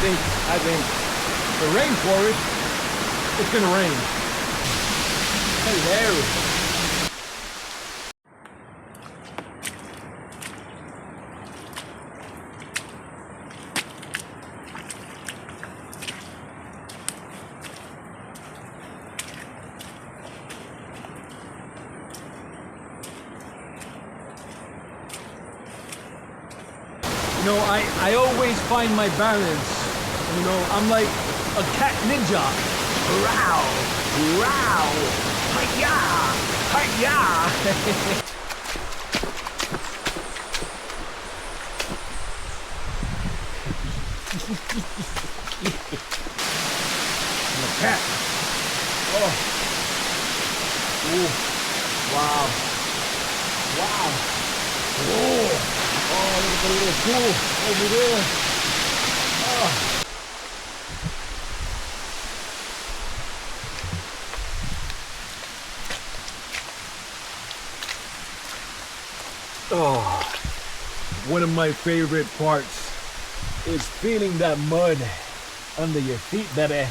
I think the rainforest, it's gonna rain. Hello. You know, I always find my balance. You know, I'm like a cat ninja. Row, row, hi-ya, hi-ya. I'm a cat. Oh. Ooh. Wow. Wow. Oh. Oh, look at the little pool over there. Oh. Oh, one of my favorite parts is feeling that mud under your feet, baby.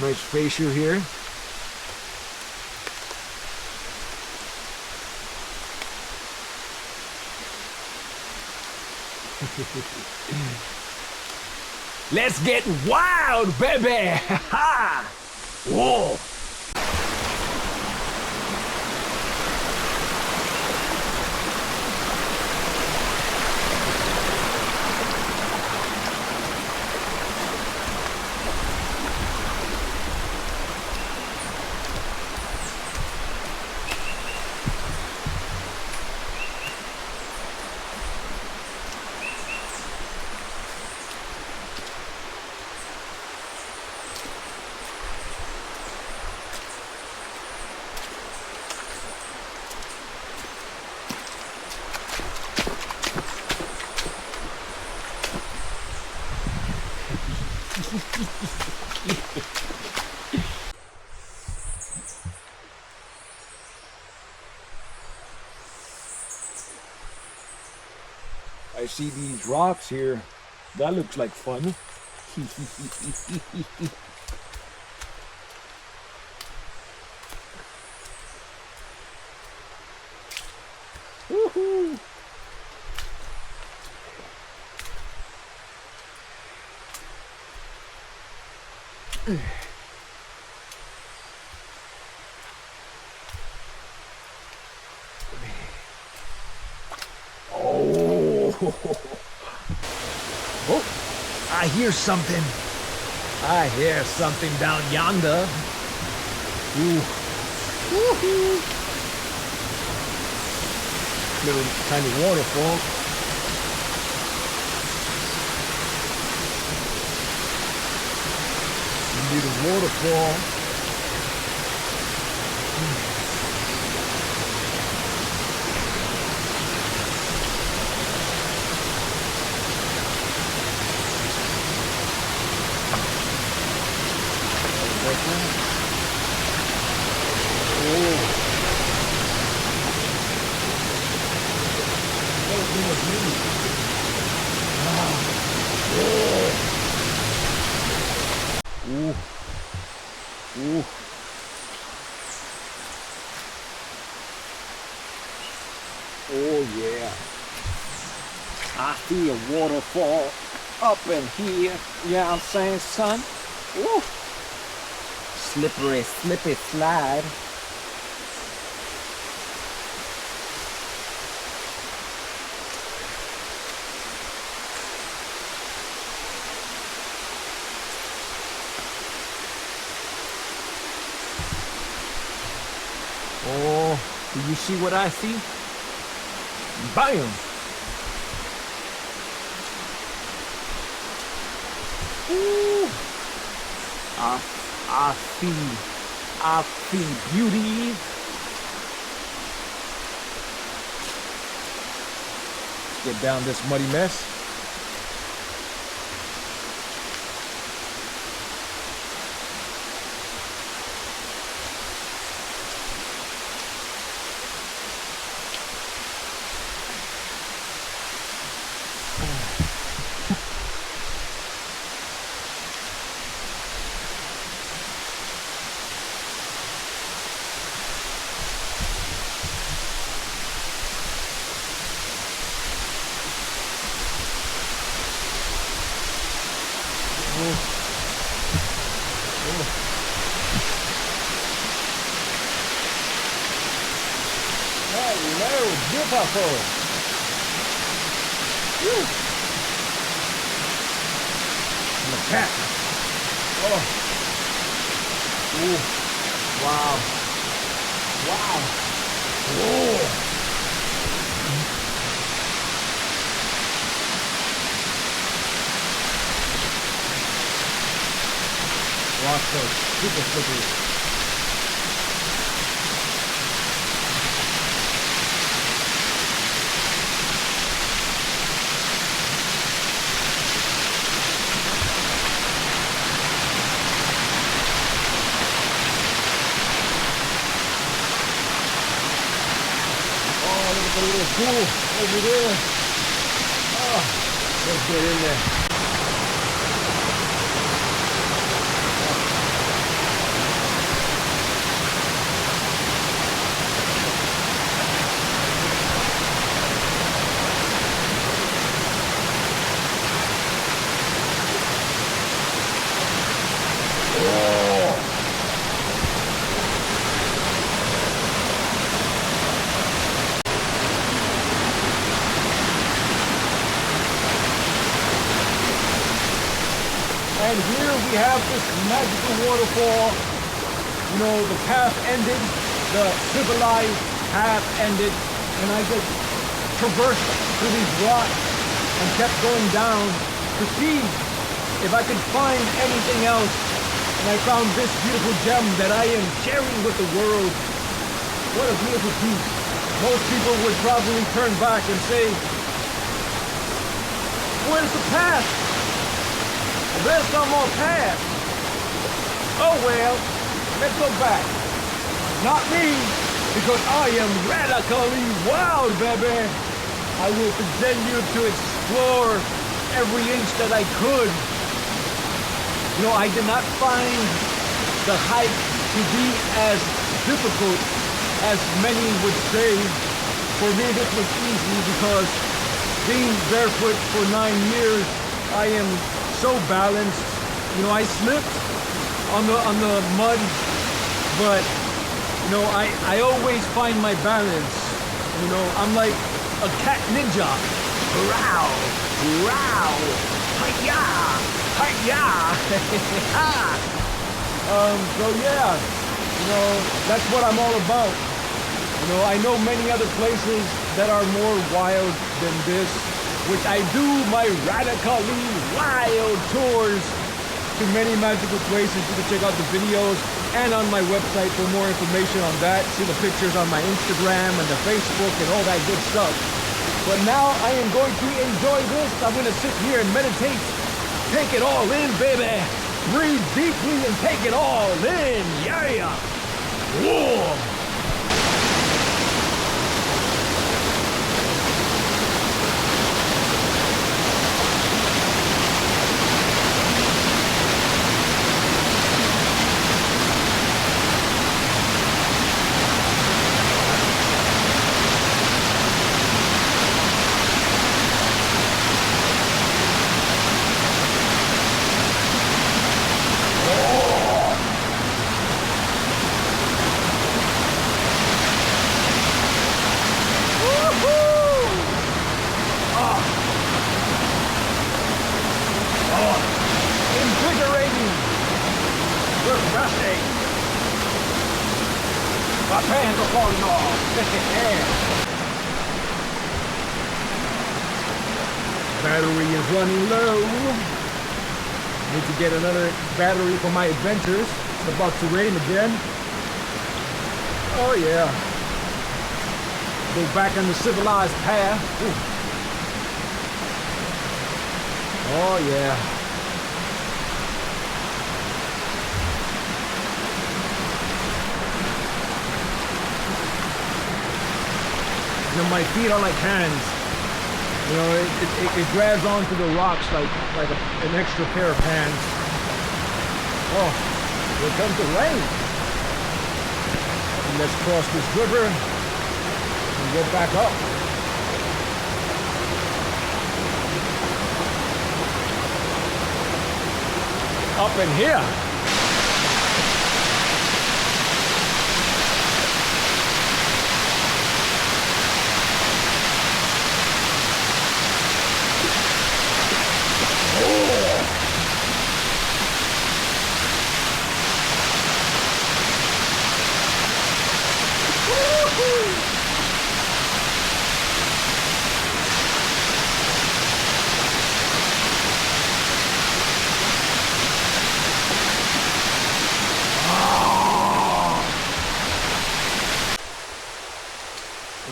Nice facial here. Let's get wild, baby! Ha! Whoa! I see these rocks here. That looks like fun. Woohoo! Oh, I hear something. I hear something down yonder. Ooh. Woohoo. Little tiny waterfall. Little waterfall. Ooh. Ooh. Oh yeah. I see a waterfall up in here. Yeah, I'm saying, son. Ooh. Slippery, slippy slide. Oh, do you see what I see? Bam! Ooh. I see beauty. Get down this muddy mess. Hello, beautiful. Woo. And the cat. Oh. Ooh. Wow. Wow. Whoa. Watch those. Super slippery. A little pool over there. Oh, let's get in there. And here we have this magical waterfall. You know, the path ended, the civilized path ended, and I just traversed through these rocks and kept going down to see if I could find anything else. And I found this beautiful gem that I am sharing with the world. What a beautiful piece. Most people would probably turn back and say, where's the path? There's no more path. Oh well, let's go back. Not me, because I am radically wild, baby. I will continue to explore every inch that I could. You know, I did not find the hike to be as difficult as many would say. For me, this was easy because being barefoot for 9 years, I am so balanced. You know, I slipped on the mud, but you know, I always find my balance. You know, I'm like a cat ninja. Row, row, hi-ya, hi-ya. So yeah, you know, that's what I'm all about. You know, I know many other places that are more wild than this, which I do my radically wild tours to many magical places. You can check out the videos and on my website for more information on that. See the pictures on my Instagram and the Facebook and all that good stuff. But now I am going to enjoy this. I'm going to sit here and meditate. Take it all in, baby. Breathe deeply and take it all in. Yeah. Whoa. My pants are falling off. Battery is running low. Need to get another battery for my adventures. It's about to rain again. Oh yeah. Go back on the civilized path. Ooh. Oh yeah. You know, my feet are like hands. You know, it grabs onto the rocks like an extra pair of hands. Oh, here comes the rain. And let's cross this river and get back up. Up in here.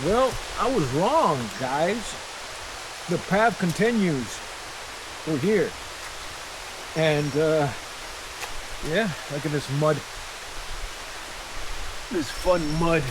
Well, I was wrong, guys. The path continues. We're here. And, yeah, look at this mud. This fun mud.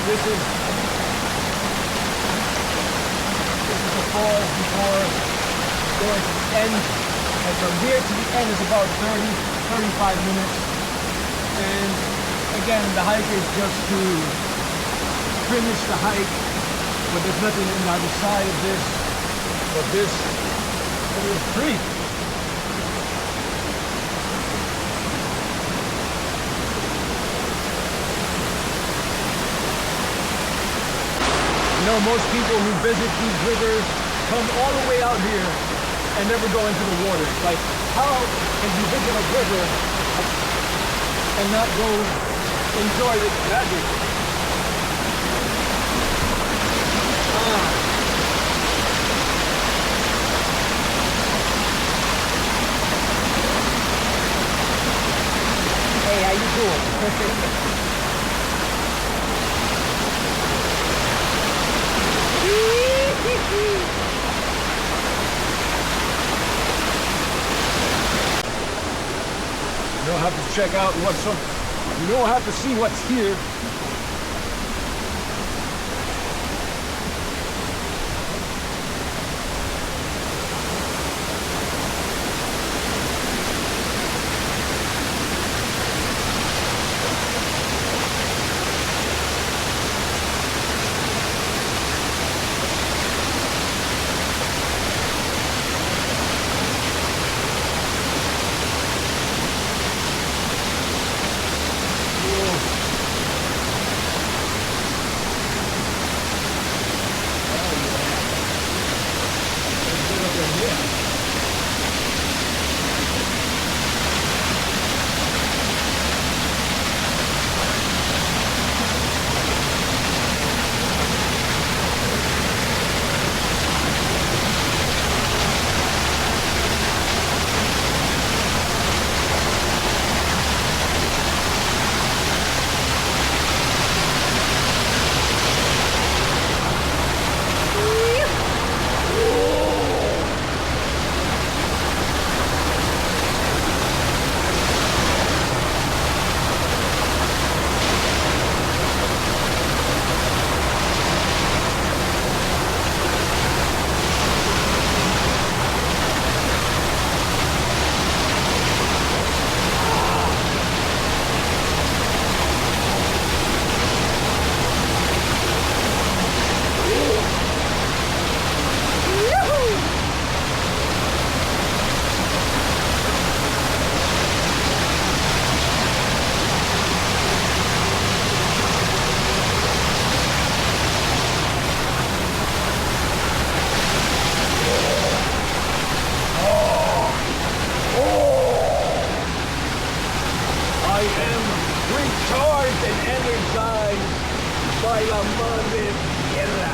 This is the falls before going to the end. And from here to the end is about 35 minutes. And again, the hike is just to finish the hike, but there's nothing on the other side of this. But this is free. You know, most people who visit these rivers come all the way out here and never go into the water. Like, how can you visit a river and not go enjoy its magic? Hey, how you doing? You don't have to check out what's up. You don't have to see what's here. de tierra.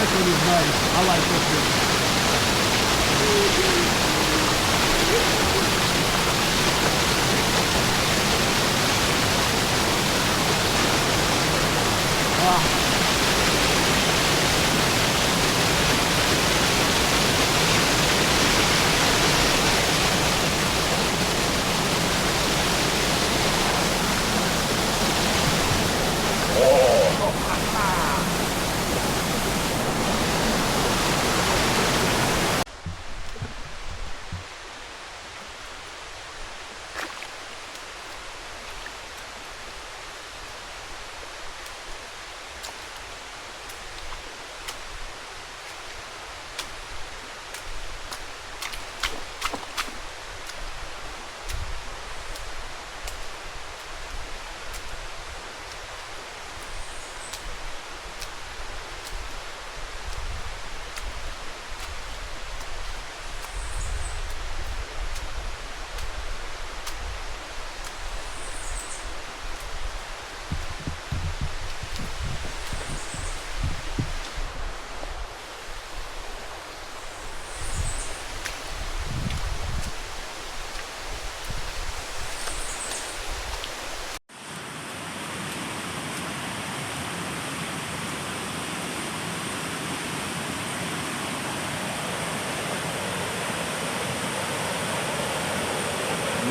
This one is nice. I like this one.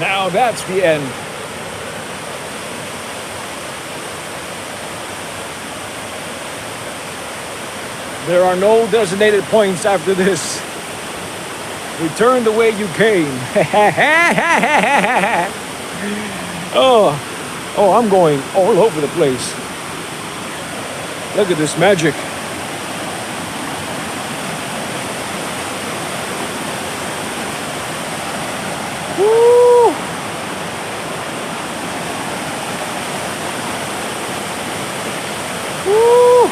Now that's the end. There are no designated points after this. Return the way you came. Oh, I'm going all over the place. Look at this magic. Woo! Woo!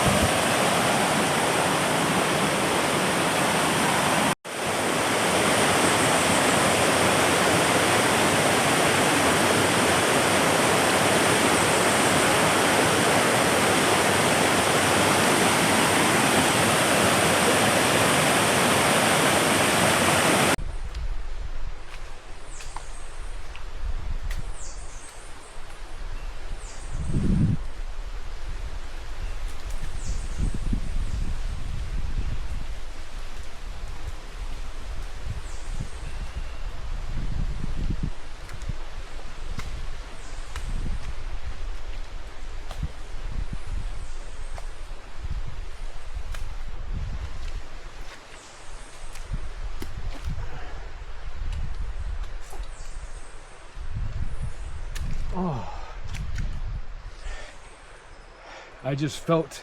I just felt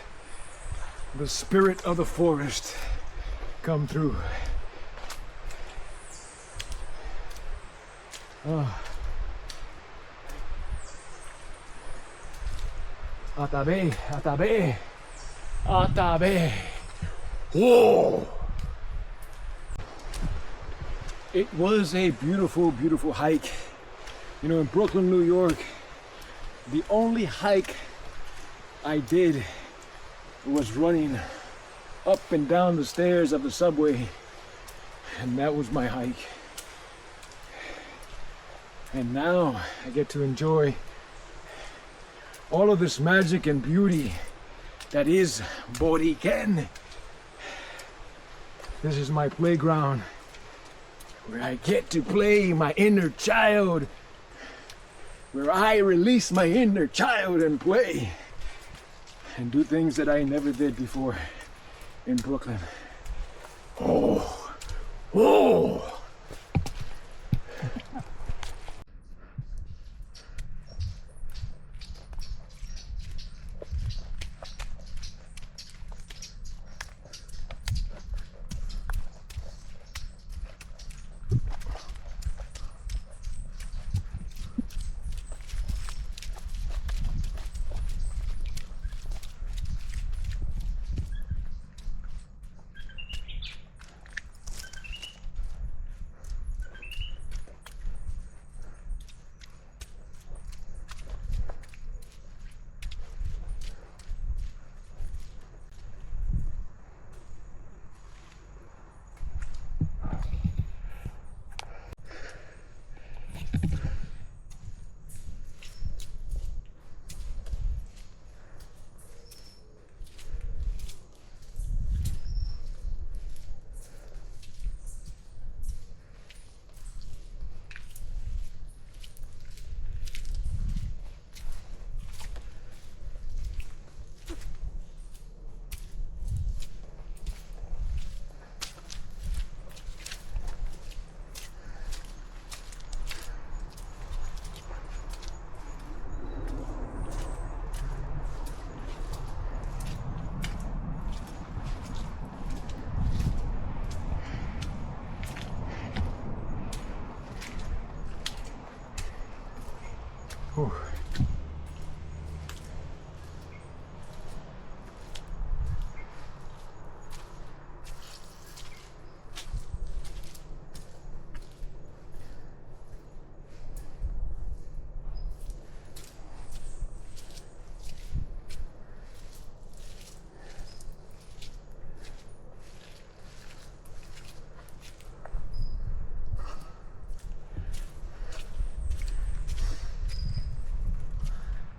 the spirit of the forest come through. Oh. Atabe, atabe, atabe. Whoa! It was a beautiful, beautiful hike. You know, in Brooklyn, New York, the only hike I did was running up and down the stairs of the subway, and that was my hike. And now I get to enjoy all of this magic and beauty that is Borikén. This is my playground where I get to play my inner child, where I release my inner child and play and do things that I never did before in Brooklyn. Oh, oh.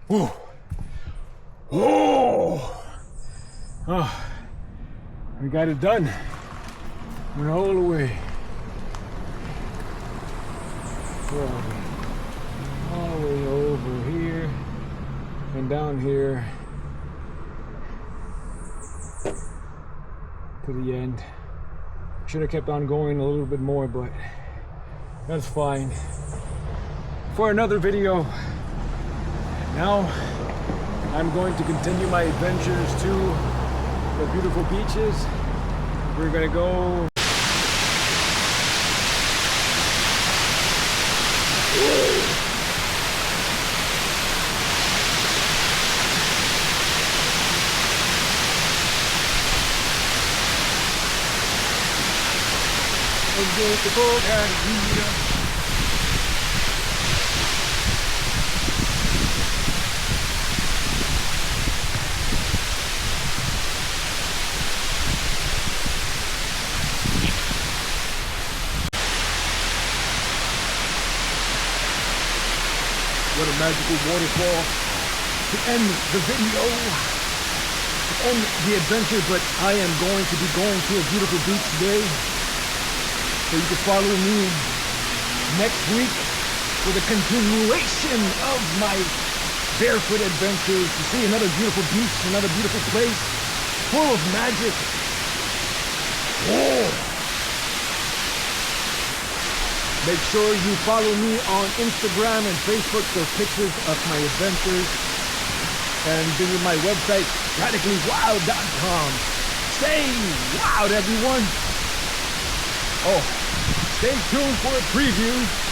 Whew. Whoa. Oh. Oh, we got it done. Went all the way. All the way over here and down here to the end. Should have kept on going a little bit more, but that's fine. For another video. Now, I'm going to continue my adventures to the beautiful beaches. We're gonna go. Let's go to Coca Trail. What a magical waterfall to end the video, to end the adventure, but I am going to be going to a beautiful beach today. So you can follow me next week for the continuation of my barefoot adventures to see another beautiful beach, another beautiful place full of magic. Oh. Make sure you follow me on Instagram and Facebook for pictures of my adventures. and visit my website, radicallywild.com. Stay wild, everyone. Oh, stay tuned for a preview